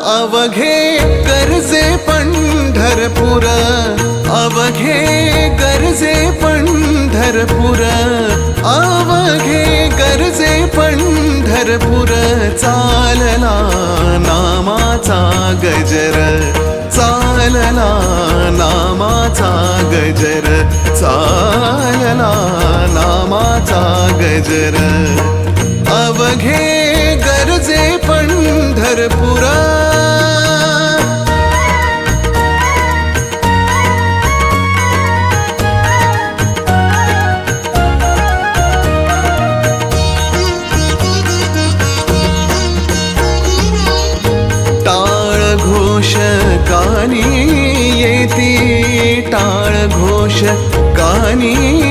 अवघे गरजे पंढरपूर, अवघे गरजे पंढरपूर, अवघे गरजे पंढरपूर. चालला नामाचा गजर, चालला नामाचा गजर, चालला नामाचा गजर. अवघे गरजे पंढरपूर. टाळ घोष कानी येती, टाळ घोष कानी